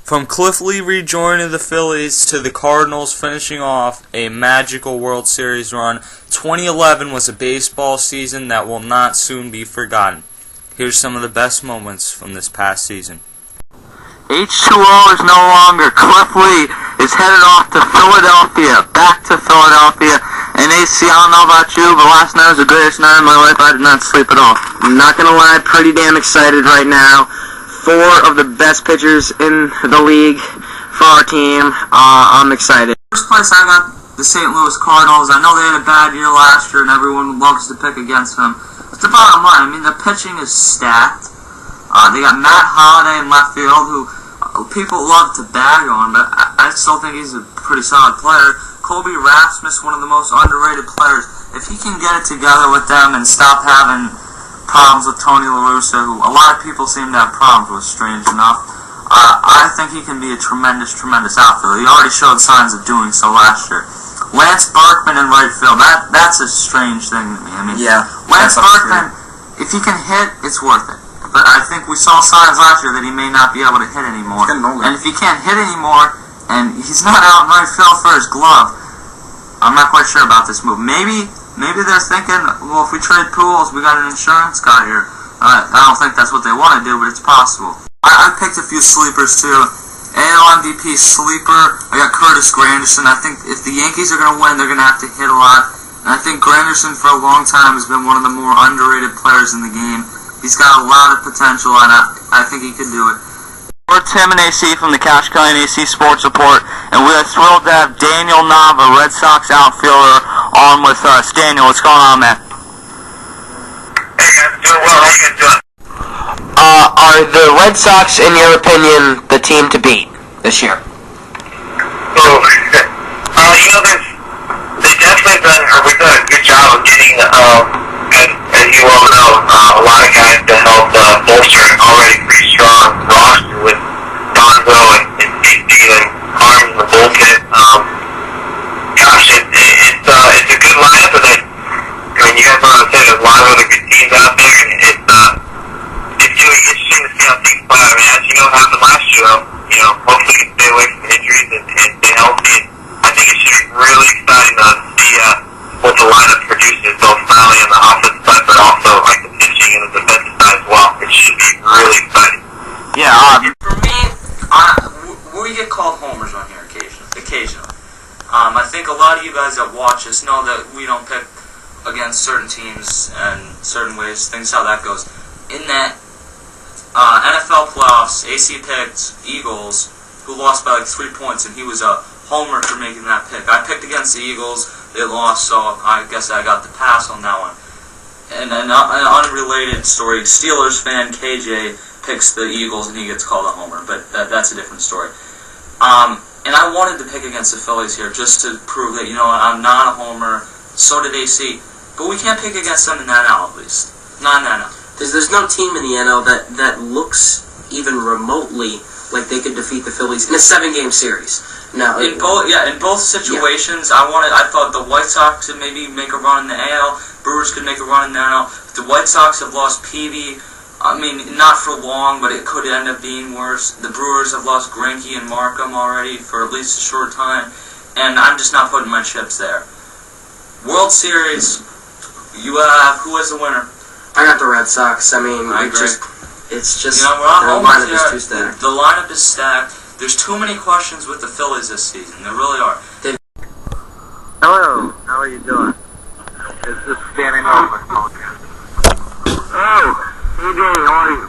From Cliff Lee rejoining the Phillies to the Cardinals finishing off a magical World Series run, 2011 was a baseball season that will not soon be forgotten. Here's some of the best moments from this past season. H2O is no longer. Cliff Lee is headed off to Philadelphia, back to Philadelphia. And AC, I don't know about you, but last night was the greatest night of my life. I did not sleep at all. I'm not going to lie, pretty damn excited right now. 4 of the best pitchers in the league for our team. I'm excited. First place, I got the St. Louis Cardinals. I know they had a bad year last year, and everyone loves to pick against them. But the bottom line, I mean, the pitching is stacked. They got Matt Holliday in left field, who people love to bag on, but I still think he's a pretty solid player. Colby Rasmus, one of the most underrated players. If he can get it together with them and stop having problems with Tony La Russa, who a lot of people seem to have problems with, strange enough, I think he can be a tremendous outfielder. He already showed signs of doing so last year. Lance Berkman in right field, that's a strange thing to me. I mean, yeah, Lance Berkman, if he can hit, it's worth it. But I think we saw signs last year that he may not be able to hit anymore. And if he can't hit anymore, and he's not out in right field for his glove, I'm not quite sure about this move. Maybe they're thinking, well, if we trade Pujols, we got an insurance guy here. I don't think that's what they want to do, but it's possible. I picked a few sleepers too. AL MVP sleeper, I got Curtis Granderson. I think if the Yankees are going to win, they're going to have to hit a lot. And I think Granderson for a long time has been one of the more underrated players in the game. He's got a lot of potential, and I think he can do it. We're Tim and AC from the Cash County AC Sports Report, and we are thrilled to have Daniel Nava, Red Sox outfielder, on with us. Daniel, what's going on, man? Hey guys, doing well. How you guys doing? Are the Red Sox, in your opinion, the team to beat this year? Oh, they've definitely we've done a good job of getting, as you all know, a lot of guys to help bolster an already pretty strong roster with Bonzo and Casey and Carmen in the bullpen. Gosh, it's a good lineup, and I mean, you guys know what I'm saying, there's a lot of other good teams out there, and it's really interesting to see how things play out. I mean, as you know, what happened last year, hopefully you can stay away from injuries and stay healthy. I think it should be really exciting to see what the lineup produces, both not only on the offensive side, but also like the pitching and the defensive side as well. It should be really exciting. Yeah, for me, we get called homers on here occasionally. I think a lot of you guys that watch us know that we don't pick against certain teams and certain ways, things how that goes. In that NFL playoffs, AC picked Eagles, who lost by like 3 points, and he was a homer for making that pick. I picked against the Eagles, they lost, so I guess I got the pass on that one. And an unrelated story, Steelers fan KJ picks the Eagles and he gets called a homer, but that's a different story. And I wanted to pick against the Phillies here just to prove that, I'm not a homer, so did AC. But we can't pick against them in the NL, at least. Not in the NL. There's no team in the NL that looks even remotely like they could defeat the Phillies in a 7-game series. Now, in both situations, yeah. I thought the White Sox could maybe make a run in the AL, Brewers could make a run in the NL. The White Sox have lost Peavy. I mean, not for long, but it could end up being worse. The Brewers have lost Greinke and Markham already for at least a short time, and I'm just not putting my chips there. World Series, you have who is the winner? I got the Red Sox. I mean, I agree. It's just we're not the lineup is too stacked. The lineup is stacked. There's too many questions with the Phillies this season. There really are. Hello, how are you doing? It's just standing over. Oh, AJ, how are you?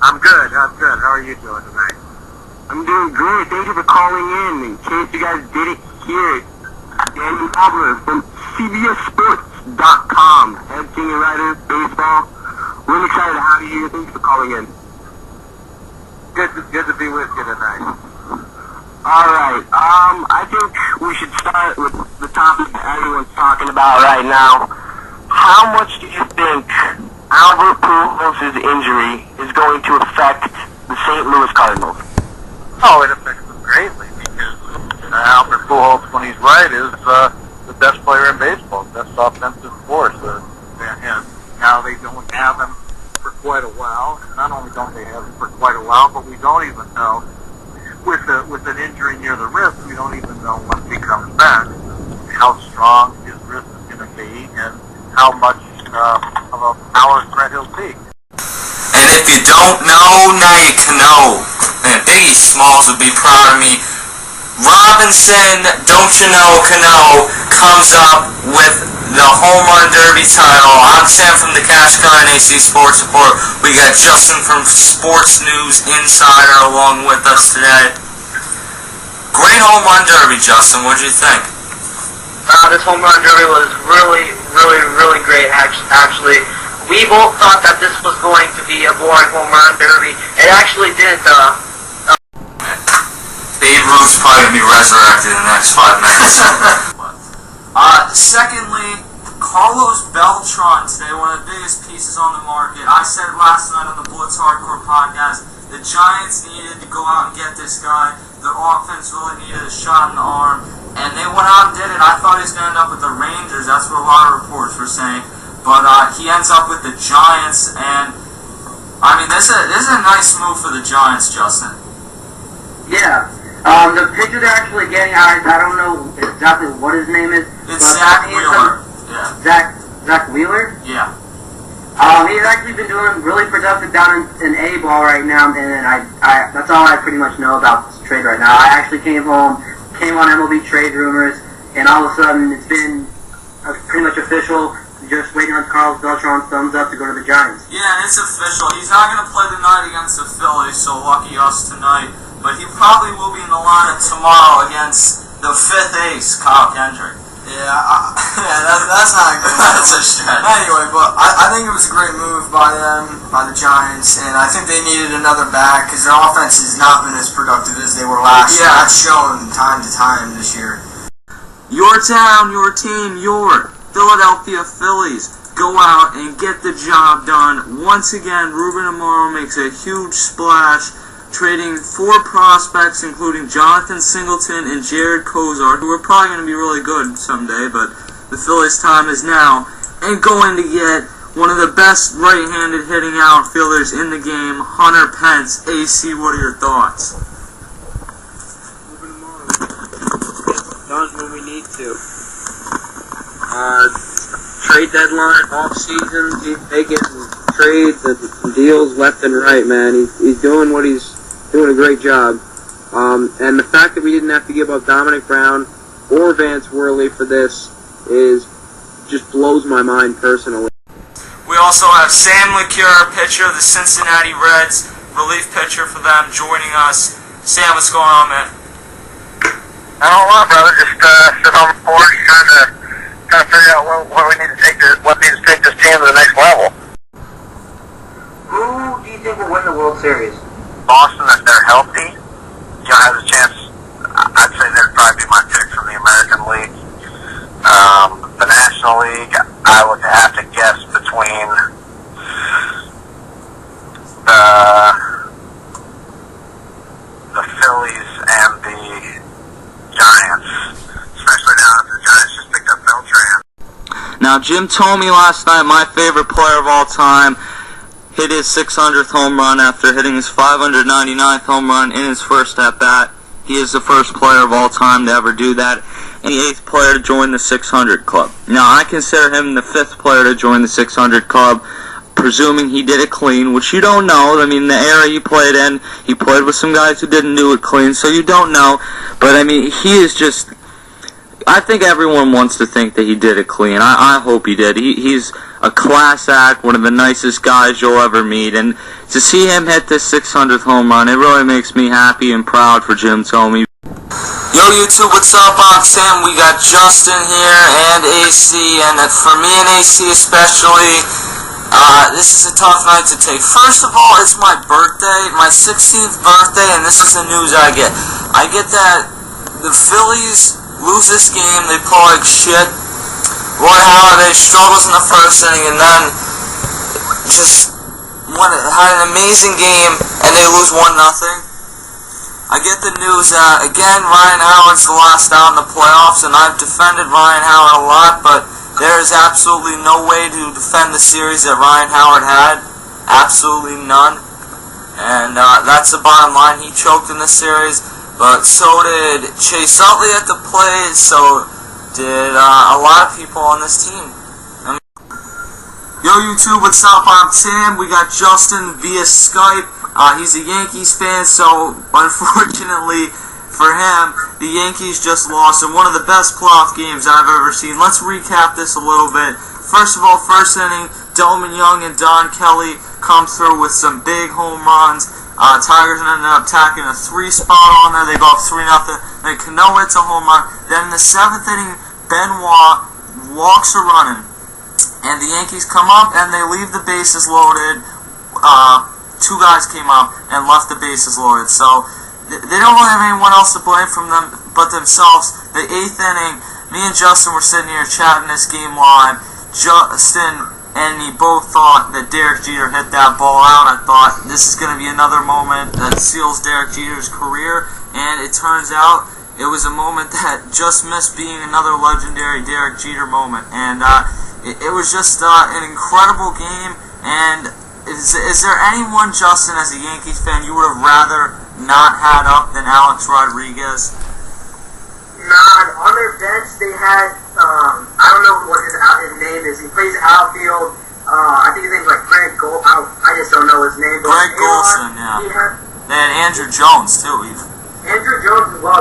I'm good. How are you doing tonight? I'm doing good. Thank you for calling in. In case you guys didn't hear it, Danny Pablo from CBSSports.com, head senior writer, baseball. Really excited to have you here. Thank you for calling in. Good to be with you tonight. Alright, I think we should start with the topic that everyone's talking about right now. How much do you think Albert Pujols' injury is going to affect the St. Louis Cardinals? Oh, it affects them greatly because Albert Pujols, when he's right, is the best player in baseball, best offensive force. And now they don't have him for quite a while. Not only don't they have him for quite a while, but we don't even know with an injury near the wrist, we don't even know once he comes back how strong his wrist is going to be and how much of a power threat he'll be. And if you don't know, now you can know. And Biggie Smalls would be proud of me. Robinson, don't you know, Cano, comes up with the Home Run Derby title. I'm Sam from the Cash Car and AC Sports Report. We got Justin from Sports News Insider along with us today. Great Home Run Derby, Justin. What did you think? This Home Run Derby was really great, actually. We both thought that this was going to be a boring Home Run Derby. It actually didn't. Babe Ruth's probably going to be resurrected in the next 5 minutes. Secondly, Carlos Beltran today, one of the biggest pieces on the market. I said last night on the Blitz Hardcore podcast, the Giants needed to go out and get this guy. Their offense really needed a shot in the arm, and they went out and did it. I thought he was going to end up with the Rangers. That's what a lot of reports were saying. But he ends up with the Giants, and I mean, this is a nice move for the Giants, Justin. Yeah. The pitcher they're actually getting, I don't know exactly what his name is. It's Zach Wheeler. Yeah. Zach Wheeler? Yeah. He's actually been doing really productive down in A-ball right now, and I that's all I pretty much know about this trade right now. I actually came on MLB trade rumors, and all of a sudden it's been pretty much official. Just waiting on Carlos Beltran's thumbs up to go to the Giants. Yeah, and it's official. He's not going to play tonight against the Phillies, so lucky us tonight. But he probably will be in the lineup tomorrow against the 5th ace, Kyle Kendrick. That's not good. That's a stretch. Anyway, but I think it was a great move by them, by the Giants, and I think they needed another bat because their offense has not been as productive as they were last year. That's shown time to time this year. Your town, your team, your Philadelphia Phillies go out and get the job done. Once again, Ruben Amaro makes a huge splash, trading 4 prospects, including Jonathan Singleton and Jared Kozar, who are probably going to be really good someday, but the Phillies' time is now, and going to get one of the best right-handed hitting outfielders in the game, Hunter Pence. AC, what are your thoughts? Ruben Amaro does what we need to. Trade deadline, off season, he's making trades and deals left and right, man. He's doing what he's doing a great job. And the fact that we didn't have to give up Dominic Brown or Vance Worley for this just blows my mind personally. We also have Sam LeCure, pitcher of the Cincinnati Reds, relief pitcher for them, joining us. Sam, what's going on, man? Not a whole lot, brother. Just sit on the porch trying to figure out what we need to take this team to the next level. Who do you think will win the World Series? Boston, if they're healthy, has a chance. I'd say they'd probably be my pick from the American League. The National League, I would have to guess between the Phillies and the Giants, especially now that the Giants just picked up Beltran. Now, Jim told me last night, my favorite player of all time, hit his 600th home run after hitting his 599th home run in his first at-bat. He is the first player of all time to ever do that, and the 8th player to join the 600 club. Now, I consider him the 5th player to join the 600 club, presuming he did it clean, which you don't know. I mean, the era he played in, he played with some guys who didn't do it clean, so you don't know. But, I mean, he is just... I think everyone wants to think that he did it clean. I hope he did. He's a class act, one of the nicest guys you'll ever meet, and to see him hit this 600th home run, it really makes me happy and proud for Jim Thome. Yo, YouTube, what's up? I'm Sam. We got Justin here and AC, and for me and AC especially, this is a tough night to take. First of all, it's my birthday, my 16th birthday, and this is the news I get. I get that the Phillies lose this game, they play like shit. Roy Halladay struggles in the first inning, and then just had an amazing game, and they lose 1-0. I get the news that, again, Ryan Howard's the last out in the playoffs, and I've defended Ryan Howard a lot, but there is absolutely no way to defend the series that Ryan Howard had. Absolutely none. And that's the bottom line. He choked in the series. but so did Chase Utley at the plate, so did a lot of people on this team. Yo YouTube, what's up? I'm Tim. We got Justin via Skype. He's a Yankees fan, so unfortunately for him, the Yankees just lost in one of the best playoff games I've ever seen. Let's recap this a little bit. First of all, first inning, Delman Young and Don Kelly come through with some big home runs. Tigers ended up tacking a 3 spot on there. They go up 3-0. Then Cano hits a home run. Then in the 7th inning, Benoit walks a running. And the Yankees come up and they leave the bases loaded. 2 guys came up and left the bases loaded. So they don't really have anyone else to blame from them but themselves. The 8th inning, me and Justin were sitting here chatting this game live. Justin and me both thought that Derek Jeter hit that ball out. I thought this is going to be another moment that seals Derek Jeter's career. And it turns out it was a moment that just missed being another legendary Derek Jeter moment. And it was just an incredible game. And is there anyone, Justin, as a Yankees fan, you would have rather not had up than Alex Rodriguez? Nah, on their bench they had, I don't know what his name is. He plays outfield. I think his name's like Greg Golson. I just don't know his name. Greg Golson, yeah. They had Andrew Jones, too, even. Andrew Jones as well.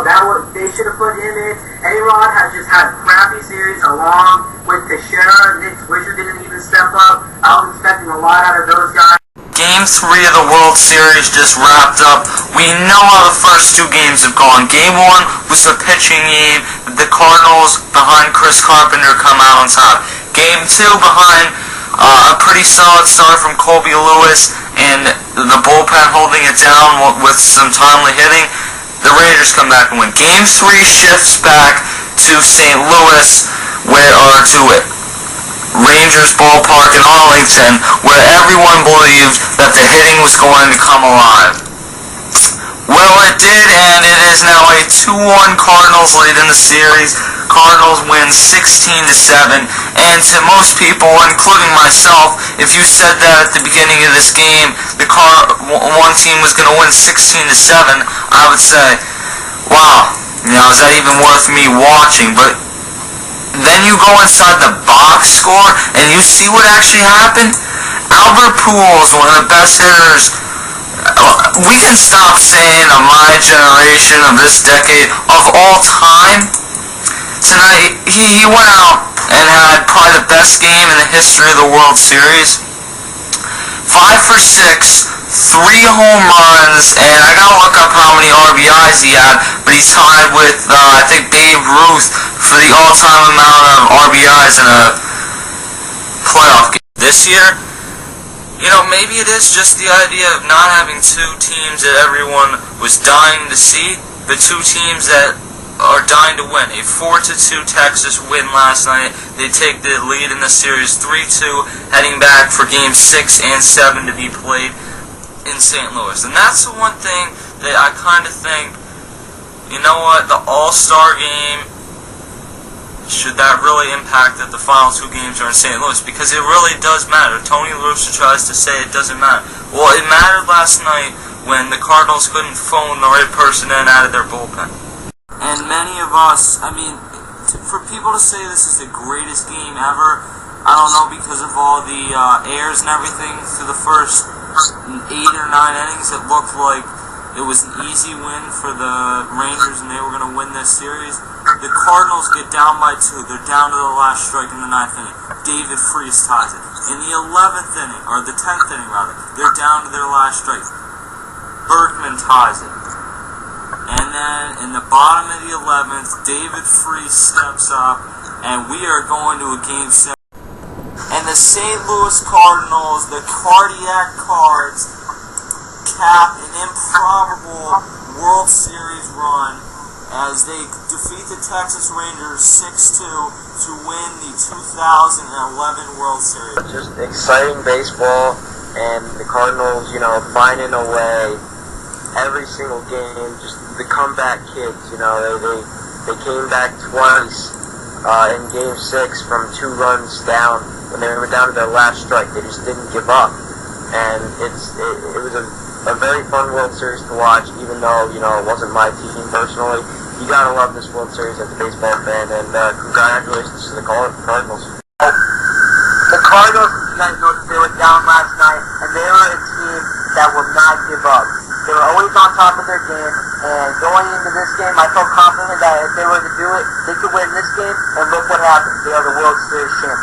They should have put him in. A-Rod has just had a crappy series along with Teixeira. Nick Swisher didn't even step up. I was expecting a lot out of those guys. Game 3 of the World Series just wrapped up. We know how the first 2 games have gone. Game 1 was a pitching game. The Cardinals, behind Chris Carpenter, come out on top. Game 2, behind a pretty solid start from Colby Lewis and the bullpen holding it down with some timely hitting, the Rangers come back and win. Game 3 shifts back to St. Louis, to Rangers ballpark in Arlington, where everyone believed that the hitting was going to come alive. Well, it did, and it is now a 2-1 Cardinals lead in the series. Cardinals win 16-7, and to most people, including myself, if you said that at the beginning of this game, one team was going to win 16-7, I would say, wow, is that even worth me watching? But then you go inside the box score, and you see what actually happened. Albert Pujols, one of the best hitters. We can stop saying of my generation, of this decade, of all time. Tonight, he went out and had probably the best game in the history of the World Series. 5 for 6, 3 home runs, and I gotta look up how many RBIs he had, but he's tied with, I think, Babe Ruth for the all-time amount of RBIs in a playoff game. This year, maybe it is just the idea of not having 2 teams that everyone was dying to see, but 2 teams that are dying to win. A 4-2 Texas win last night. They take the lead in the series 3-2, heading back for Game 6 and 7 to be played in St. Louis. And that's the one thing that I kind of think, the All-Star game, should that really impact that the final 2 games are in St. Louis? Because it really does matter. Tony La Russa tries to say it doesn't matter. Well, it mattered last night when the Cardinals couldn't phone the right person in out of their bullpen. And many of us, for people to say this is the greatest game ever, I don't know, because of all the errors and everything through the first 8 or 9 innings, it looked like it was an easy win for the Rangers and they were going to win this series. The Cardinals get down by 2. They're down to the last strike in the 9th inning. David Freese ties it. In the 11th inning, or the 10th inning rather, they're down to their last strike. Berkman ties it. And then in the bottom of the 11th, David Freese steps up, and we are going to a Game 7. And the St. Louis Cardinals, the Cardiac Cards, cap an improbable World Series run as they defeat the Texas Rangers 6-2 to win the 2011 World Series. Just exciting baseball, and the Cardinals, finding a way every single game. Just the comeback kids, they came back twice in Game 6 from 2 runs down when they were down to their last strike. They just didn't give up, and it was a a very fun World Series to watch, even though, you know, it wasn't my team personally. You gotta love this World Series as a baseball fan, and congratulations to the Cardinals. The Cardinals, you guys know that they were down last night, and they were a team that will not give up. They were always on top of their game, and going into this game, I felt confident that if they were to do it, they could win this game, and look what happened. They are the World Series champions.